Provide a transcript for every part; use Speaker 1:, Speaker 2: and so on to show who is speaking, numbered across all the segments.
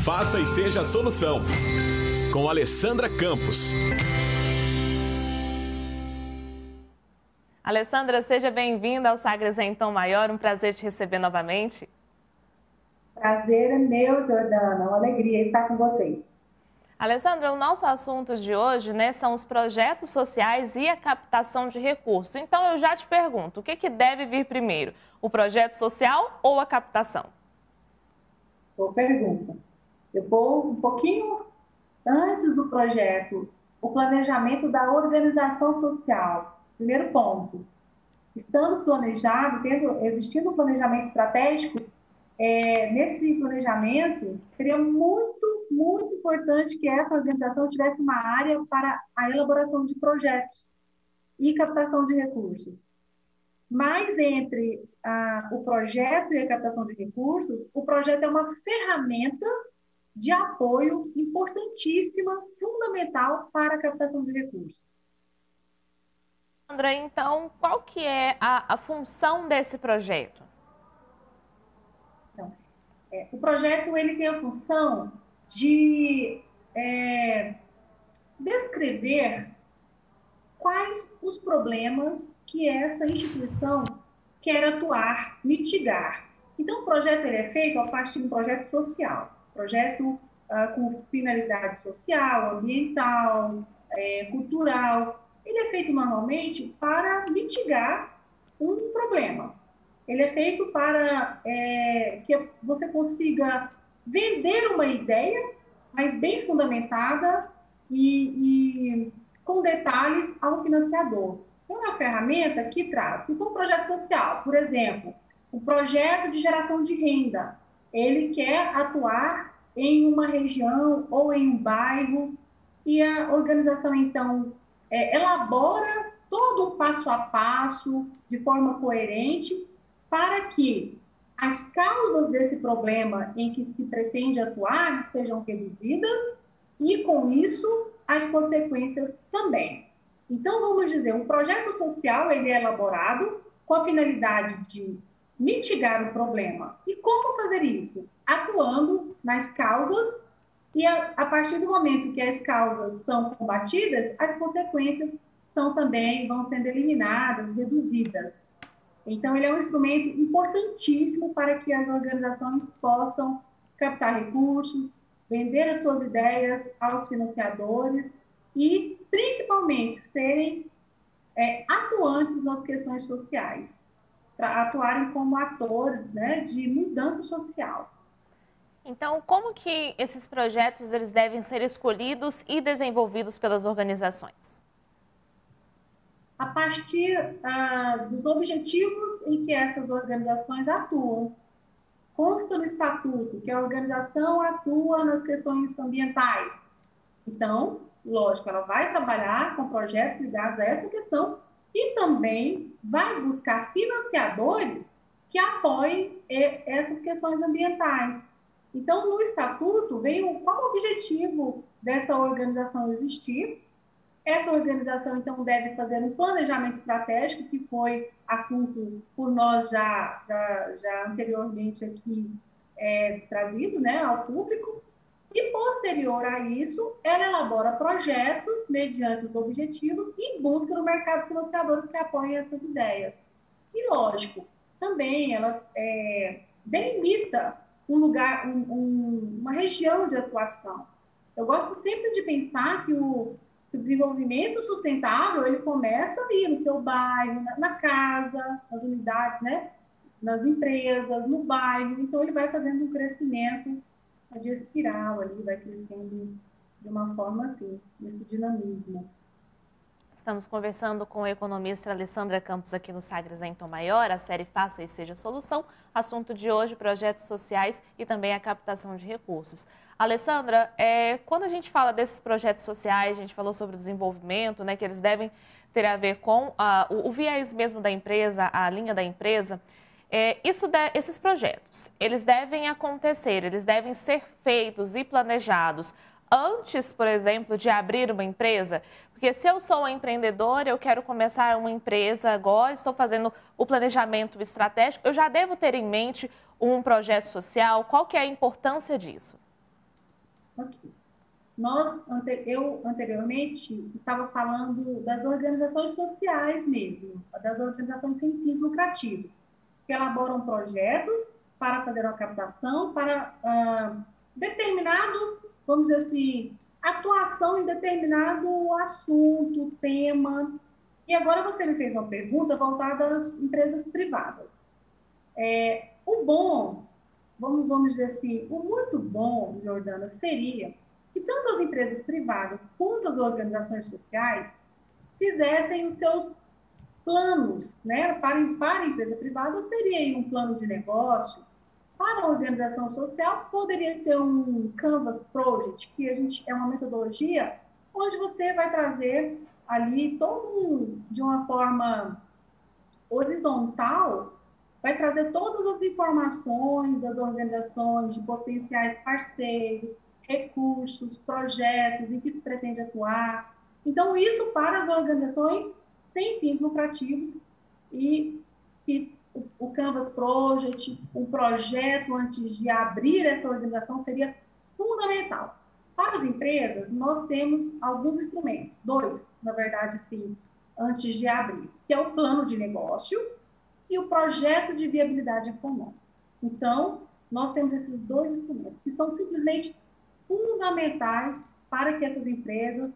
Speaker 1: Faça e seja a solução. Com Alessandra Campos.
Speaker 2: Alessandra, seja bem-vinda ao Sagres em Tom Maior. Um prazer te receber novamente.
Speaker 3: Prazer é meu, Jordana. Uma alegria estar com vocês.
Speaker 2: Alessandra, o nosso assunto de hoje, são os projetos sociais e a captação de recursos. Então, eu já te pergunto, o que deve vir primeiro? O projeto social ou a captação?
Speaker 3: Boa pergunta. Eu vou um pouquinho antes do projeto, o planejamento da organização social. Primeiro ponto, estando planejado, existindo um planejamento estratégico, nesse planejamento, seria muito importante que essa organização tivesse uma área para a elaboração de projetos e captação de recursos. Mas entre o projeto e a captação de recursos, o projeto é uma ferramenta de apoio importantíssima, fundamental para a captação de recursos.
Speaker 2: Sandra, então, qual que é a função desse projeto?
Speaker 3: Então, o projeto ele tem a função de descrever quais os problemas que essa instituição quer atuar, mitigar. Então, o projeto ele é feito a partir de um projeto social, projeto com finalidade social, ambiental, cultural. Ele é feito normalmente para mitigar um problema. Ele é feito para que você consiga vender uma ideia, mas bem fundamentada e com detalhes ao financiador. Então, é uma ferramenta que traz, se for um projeto social, por exemplo, um projeto de geração de renda, ele quer atuar em uma região ou em um bairro, e a organização, então, elabora todo o passo a passo, de forma coerente, para que as causas desse problema em que se pretende atuar sejam reduzidas e, com isso, as consequências também. Então, vamos dizer, um projeto social ele é elaborado com a finalidade de mitigar o problema. E como fazer isso? Atuando nas causas e, a partir do momento que as causas são combatidas, as consequências vão sendo eliminadas, reduzidas. Então, ele é um instrumento importantíssimo para que as organizações possam captar recursos, vender as suas ideias aos financiadores e, principalmente, serem atuantes nas questões sociais, para atuarem como atores de mudança social.
Speaker 2: Então, como que esses projetos eles devem ser escolhidos e desenvolvidos pelas organizações?
Speaker 3: A partir dos objetivos em que essas organizações atuam. Consta no estatuto que a organização atua nas questões ambientais. Então, lógico, ela vai trabalhar com projetos ligados a essa questão e também vai buscar financiadores que apoiem essas questões ambientais. Então, no estatuto, vem qual o objetivo dessa organização existir. Essa organização, então, deve fazer um planejamento estratégico, que foi assunto por nós já anteriormente aqui trazido ao público. E, posterior a isso, ela elabora projetos mediante os objetivos e busca no mercado financiadores que apoiem essas ideias. E, lógico, também ela delimita um lugar, uma região de atuação. Eu gosto sempre de pensar que o desenvolvimento sustentável, ele começa ali no seu bairro, na casa, nas unidades, nas empresas, no bairro. Então, ele vai fazendo um crescimento de espiral ali, vai crescendo de uma forma assim, nesse dinamismo.
Speaker 2: Estamos conversando com a economista Alessandra Campos aqui no Sagres em Tom Maior, a série Faça e Seja Solução. Assunto de hoje, projetos sociais e também a captação de recursos. Alessandra, quando a gente fala desses projetos sociais, a gente falou sobre o desenvolvimento, que eles devem ter a ver com o viés mesmo da empresa, a linha da empresa. Esses projetos, eles devem acontecer, eles devem ser feitos e planejados antes, por exemplo, de abrir uma empresa? Porque se eu sou uma empreendedora, eu quero começar uma empresa agora, estou fazendo o planejamento estratégico, eu já devo ter em mente um projeto social? Qual que é a importância disso?
Speaker 3: Ok. Eu anteriormente estava falando das organizações sociais mesmo, das organizações sem fins lucrativos, que elaboram projetos para fazer uma captação, para determinado, vamos dizer assim, atuação em determinado assunto, tema. E agora você me fez uma pergunta voltada às empresas privadas. O bom, vamos dizer assim, o muito bom, Jordana, seria que tanto as empresas privadas quanto as organizações sociais fizessem os seus planos, né? Para a empresa privada seria um plano de negócio, para a organização social poderia ser um Canvas Project, que é uma metodologia onde você vai trazer ali de uma forma horizontal, vai trazer todas as informações das organizações, de potenciais parceiros, recursos, projetos em que se pretende atuar. Então, isso para as organizações sem fins lucrativos e o Canvas Project, um projeto antes de abrir essa organização seria fundamental. Para as empresas, nós temos alguns instrumentos, dois, na verdade, sim, antes de abrir, que é o plano de negócio e o projeto de viabilidade econômica. Então, nós temos esses dois instrumentos, que são simplesmente fundamentais para que essas empresas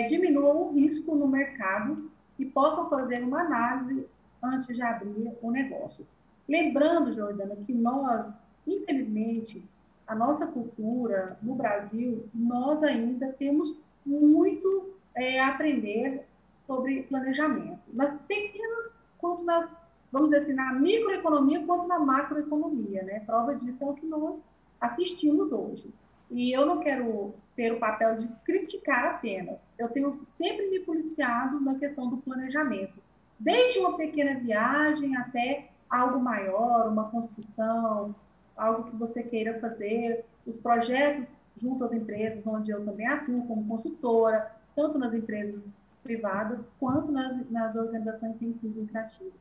Speaker 3: diminuam o risco no mercado e possam fazer uma análise antes de abrir o negócio. Lembrando, Jordana, que nós, infelizmente, a nossa cultura no Brasil, nós ainda temos muito a aprender sobre planejamento. Nas pequenas, quanto nas, vamos dizer assim, na microeconomia quanto na macroeconomia, né? Prova disso é o que nós assistimos hoje. E eu não quero ter o papel de criticar apenas. Eu tenho sempre me policiado na questão do planejamento. Desde uma pequena viagem até algo maior, uma construção, algo que você queira fazer, os projetos junto às empresas, onde eu também atuo como consultora, tanto nas empresas privadas quanto nas organizações sem fins lucrativos.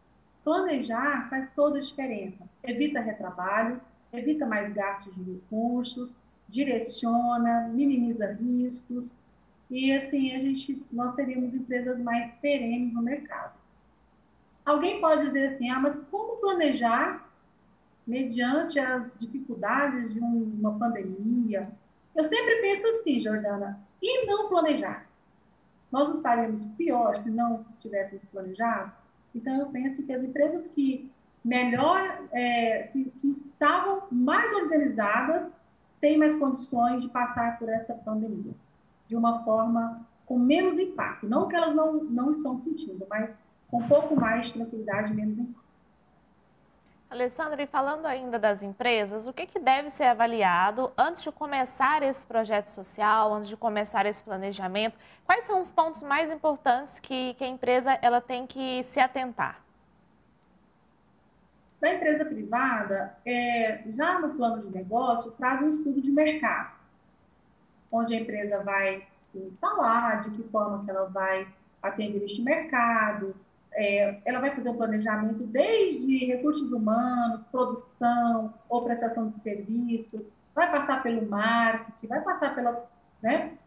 Speaker 3: Planejar faz toda a diferença. Evita retrabalho, evita mais gastos de recursos, direciona, minimiza riscos e assim nós teríamos empresas mais perenes no mercado. Alguém pode dizer assim, mas como planejar mediante as dificuldades de uma pandemia? Eu sempre penso assim, Jordana, e não planejar? Nós estaríamos pior se não tivéssemos planejado? Então, eu penso que as empresas que que estavam mais organizadas, têm mais condições de passar por essa pandemia de uma forma com menos impacto. Não que elas não estão sentindo, mas com um pouco mais de tranquilidade e menos impacto.
Speaker 2: Alessandra, e falando ainda das empresas, o que deve ser avaliado antes de começar esse projeto social, antes de começar esse planejamento? Quais são os pontos mais importantes que a empresa ela tem que se atentar?
Speaker 3: Da empresa privada, já no plano de negócio, traz um estudo de mercado, onde a empresa vai se instalar, de que forma que ela vai atender este mercado, ela vai fazer um planejamento desde recursos humanos, produção ou prestação de serviço, vai passar pelo marketing, vai passar pela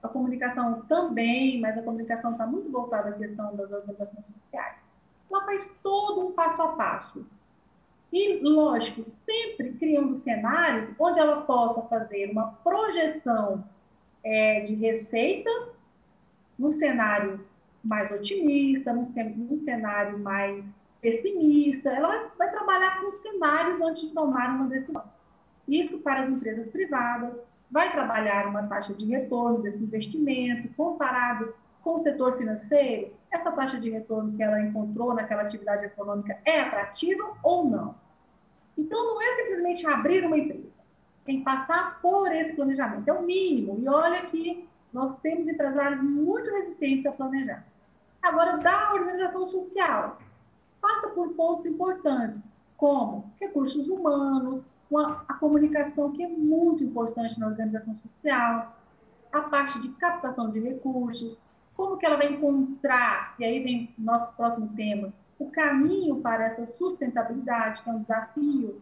Speaker 3: a comunicação também, mas a comunicação está muito voltada à questão das organizações sociais. Ela faz todo um passo a passo. E, lógico, sempre criando cenários onde ela possa fazer uma projeção de receita num cenário mais otimista, num cenário mais pessimista. Ela vai trabalhar com cenários antes de tomar uma decisão. Isso para as empresas privadas, vai trabalhar uma taxa de retorno desse investimento comparado com o setor financeiro. Essa taxa de retorno que ela encontrou naquela atividade econômica é atrativa ou não? Então, não é simplesmente abrir uma empresa. Tem que passar por esse planejamento. É o mínimo. E olha que nós temos empresários muito resistentes a planejar. Agora, da organização social, passa por pontos importantes, como recursos humanos, a comunicação, que é muito importante na organização social, a parte de captação de recursos, como que ela vai encontrar, e aí vem o nosso próximo tema, o caminho para essa sustentabilidade, que é um desafio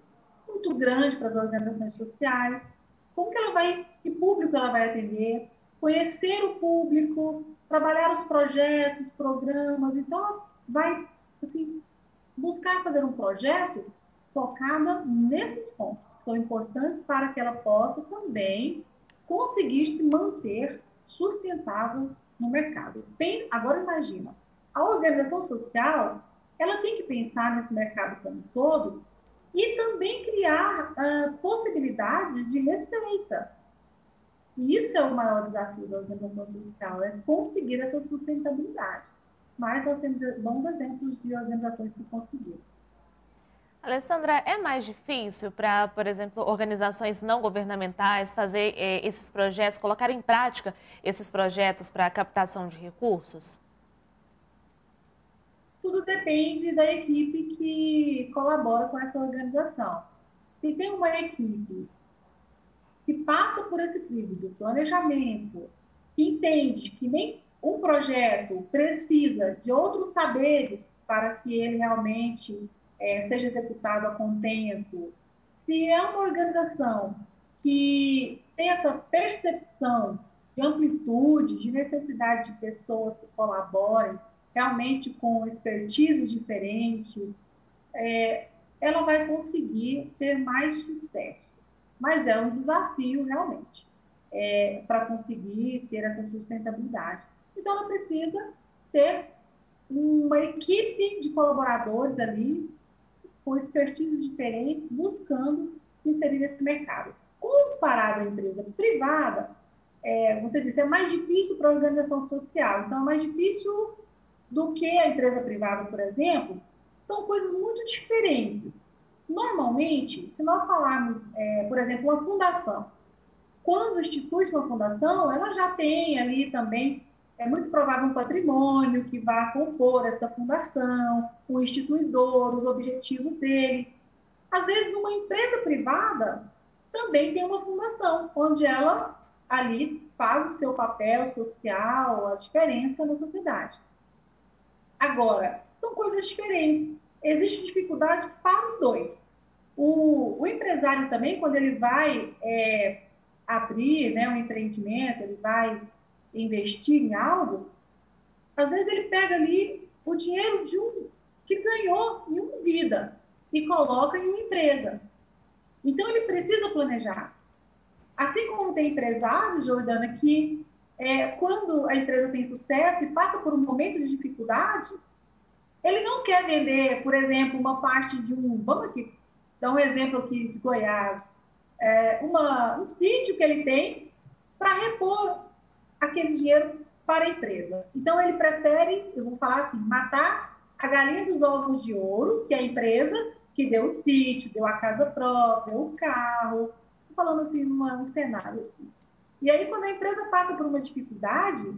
Speaker 3: muito grande para as organizações sociais. como que ela vai, que público ela vai atender, conhecer o público, trabalhar os projetos, programas. Então, ela vai assim, buscar fazer um projeto focado nesses pontos, que são importantes para que ela possa também conseguir se manter sustentável no mercado. Agora, imagina, a organização social, ela tem que pensar nesse mercado como um todo e também criar possibilidades de receita. E isso é o maior desafio da organização social, é conseguir essa sustentabilidade. Mas nós temos bons exemplos de organizações que conseguiram.
Speaker 2: Alessandra, é mais difícil para, por exemplo, organizações não governamentais fazer esses projetos, colocar em prática esses projetos para a captação de recursos?
Speaker 3: Tudo depende da equipe que colabora com essa organização. Se tem uma equipe que passa por esse crivo do planejamento, que entende que nem um projeto precisa de outros saberes para que ele realmente seja executado a contento, se é uma organização que tem essa percepção de amplitude, de necessidade de pessoas que colaborem, realmente com expertise diferente, ela vai conseguir ter mais sucesso. Mas é um desafio, realmente, para conseguir ter essa sustentabilidade. Então, ela precisa ter uma equipe de colaboradores ali, com expertise diferentes, buscando se inserir nesse mercado. Comparado à empresa privada, você disse, é mais difícil para a organização social. Então, é mais difícil do que a empresa privada, por exemplo, são coisas muito diferentes. Normalmente, se nós falarmos, por exemplo, uma fundação, quando institui uma fundação, ela já tem ali também, é muito provável, um patrimônio que vai compor essa fundação, o instituidor, os objetivos dele. Às vezes, uma empresa privada também tem uma fundação, onde ela ali faz o seu papel social, a diferença na sociedade. Agora, são coisas diferentes. Existe dificuldade para os dois. O empresário também, quando ele vai abrir, né, um empreendimento, ele vai investir em algo, às vezes ele pega ali o dinheiro de um que ganhou em uma vida e coloca em uma empresa. Então, ele precisa planejar. Assim como tem empresários, Jordana, que quando a empresa tem sucesso e passa por um momento de dificuldade, ele não quer vender, por exemplo, uma parte de vamos aqui, dar um exemplo aqui de Goiás, um sítio que ele tem para repor aquele dinheiro para a empresa. Então, ele prefere, eu vou falar assim, matar a galinha dos ovos de ouro, que é a empresa que deu o sítio, deu a casa própria, o carro, estou falando assim, um cenário assim. E aí, quando a empresa passa por uma dificuldade,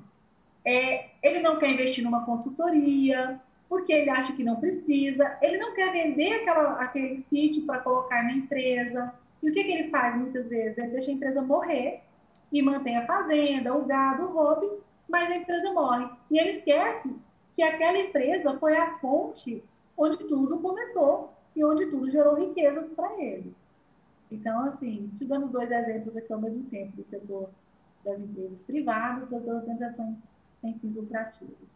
Speaker 3: ele não quer investir numa consultoria, porque ele acha que não precisa, ele não quer vender aquele sítio para colocar na empresa. E o que ele faz muitas vezes? Ele deixa a empresa morrer e mantém a fazenda, o gado, o hobby, mas a empresa morre. E ele esquece que aquela empresa foi a fonte onde tudo começou e onde tudo gerou riquezas para ele. Então, assim, te dando dois exemplos aqui ao mesmo tempo, do setor das empresas privadas, das organizações sem fins lucrativos.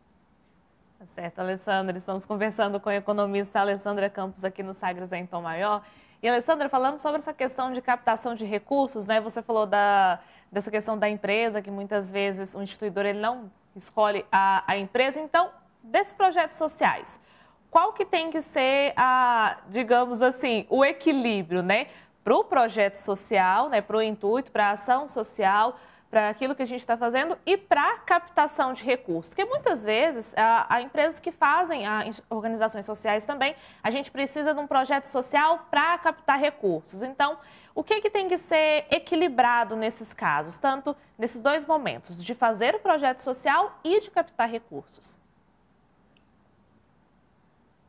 Speaker 2: Tá certo, Alessandra. Estamos conversando com a economista Alessandra Campos aqui no Sagres em Tom Maior. E, Alessandra, falando sobre essa questão de captação de recursos, né? Você falou dessa questão da empresa, que muitas vezes o instituidor ele não escolhe a empresa. Então, desses projetos sociais, qual que tem que ser, digamos assim, o equilíbrio, né? Para o projeto social, né? Para o intuito, para a ação social, para aquilo que a gente está fazendo e para a captação de recursos. Porque muitas vezes, há empresas que fazem, organizações sociais também, a gente precisa de um projeto social para captar recursos. Então, o que tem que ser equilibrado nesses casos, tanto nesses dois momentos, de fazer o projeto social e de captar recursos?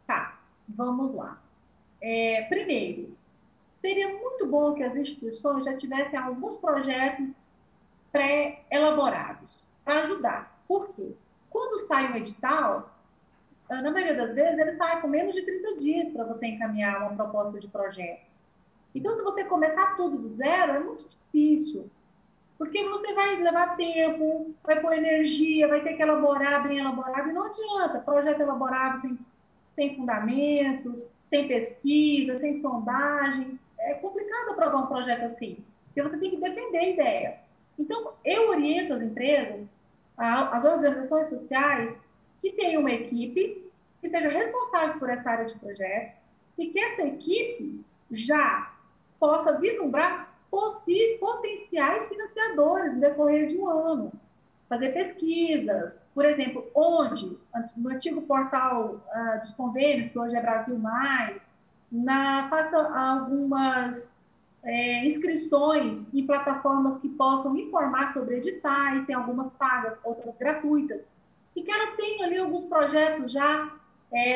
Speaker 3: Tá, vamos lá. Primeiro, seria muito bom que as instituições já tivessem alguns projetos pré-elaborados para ajudar. Por quê? Quando sai um edital, na maioria das vezes, ele sai com menos de 30 dias para você encaminhar uma proposta de projeto. Então, se você começar tudo do zero, é muito difícil. vai levar tempo, vai pôr energia, vai ter que elaborar bem elaborado, e não adianta, projeto elaborado sem fundamentos, sem pesquisa, sem sondagem, é complicado aprovar um projeto assim, porque você tem que defender a ideia. Então, eu oriento as empresas, as organizações sociais, que tenham uma equipe que seja responsável por essa área de projetos e que essa equipe já possa vislumbrar potenciais financiadores no decorrer de um ano. Fazer pesquisas, por exemplo, onde, no antigo portal dos convênios, que hoje é Brasil Mais, faça algumas inscrições em plataformas que possam informar sobre editais, tem algumas pagas, outras gratuitas, e que ela tenha ali alguns projetos já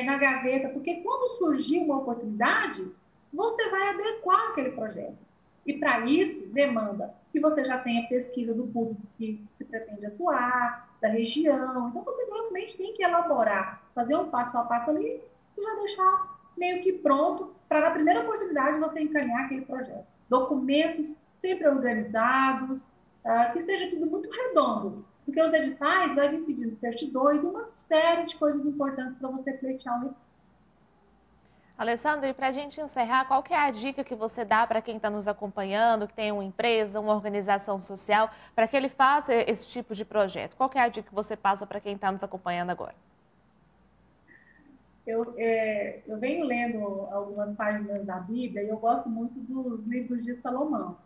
Speaker 3: na gaveta, porque quando surgir uma oportunidade, você vai adequar aquele projeto. E para isso, demanda que você já tenha pesquisa do público que se pretende atuar, da região. Então, você realmente tem que elaborar, fazer um passo a passo ali e já deixar meio que pronto para, na primeira oportunidade, você encaminhar aquele projeto. Documentos sempre organizados, que esteja tudo muito redondo, porque os editais vai vir pedindo certidões e uma série de coisas importantes para você pleitear um recurso.
Speaker 2: Alessandra, e para a gente encerrar, qual que é a dica que você dá para quem está nos acompanhando, que tem uma empresa, uma organização social, para que ele faça esse tipo de projeto? Qual que é a dica que você passa para quem está nos acompanhando agora?
Speaker 3: Eu venho lendo algumas páginas da Bíblia e eu gosto muito dos livros de Salomão.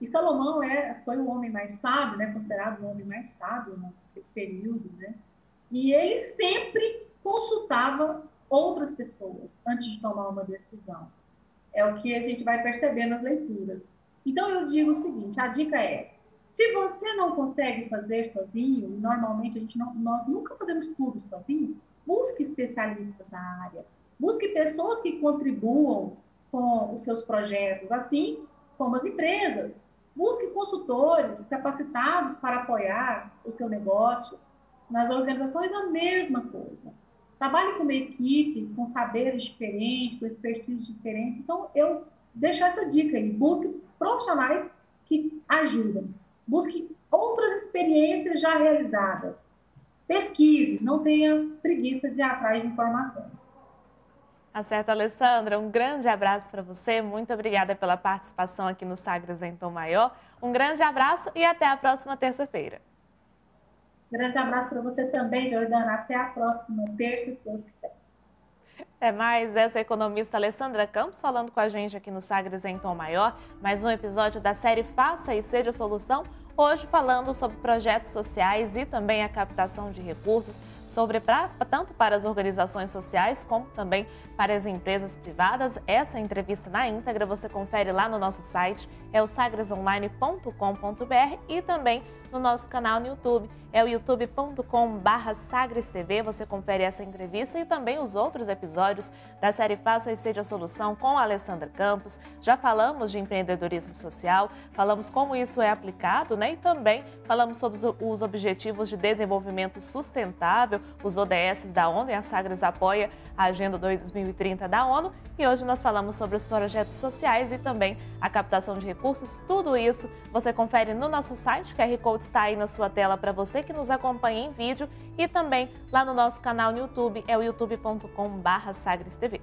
Speaker 3: E Salomão foi o homem mais sábio, né, considerado o homem mais sábio nesse período, né? E ele sempre consultava outras pessoas antes de tomar uma decisão. É o que a gente vai perceber nas leituras. Então, eu digo o seguinte, a dica é, se você não consegue fazer sozinho, normalmente nós nunca fazemos tudo sozinho, busque especialistas da área, busque pessoas que contribuam com os seus projetos, assim como as empresas. Busque consultores capacitados para apoiar o seu negócio. Nas organizações, a mesma coisa. Trabalhe com uma equipe, com saberes diferentes, com expertise diferentes. Então, eu deixo essa dica aí. Busque profissionais que ajudam. Busque outras experiências já realizadas. Pesquise, não tenha preguiça de ir atrás de informações.
Speaker 2: Tá certo, Alessandra. Um grande abraço para você. Muito obrigada pela participação aqui no Sagres em Tom Maior. Um grande abraço e até a próxima terça-feira.
Speaker 3: Grande abraço para você também, Jordana. Até a próxima terça, se Deus quiser.
Speaker 2: É mais essa economista Alessandra Campos falando com a gente aqui no Sagres em Tom Maior. Mais um episódio da série Faça e Seja Solução. Hoje falando sobre projetos sociais e também a captação de recursos, tanto para as organizações sociais como também para as empresas privadas. Essa entrevista na íntegra você confere lá no nosso site, é o sagresonline.com.br e também no nosso canal no YouTube, é o youtube.com/sagrestv. Você confere essa entrevista e também os outros episódios da série Faça e Seja Solução com a Alessandra Campos. Já falamos de empreendedorismo social, falamos como isso é aplicado, né? E também falamos sobre os Objetivos de Desenvolvimento Sustentável, os ODS da ONU, e a Sagres apoia a Agenda 2030 da ONU. E hoje nós falamos sobre os projetos sociais e também a captação de recursos. Tudo isso você confere no nosso site, que a QR Code está aí na sua tela para você que nos acompanha em vídeo, e também lá no nosso canal no YouTube, é o youtube.com/sagrestv.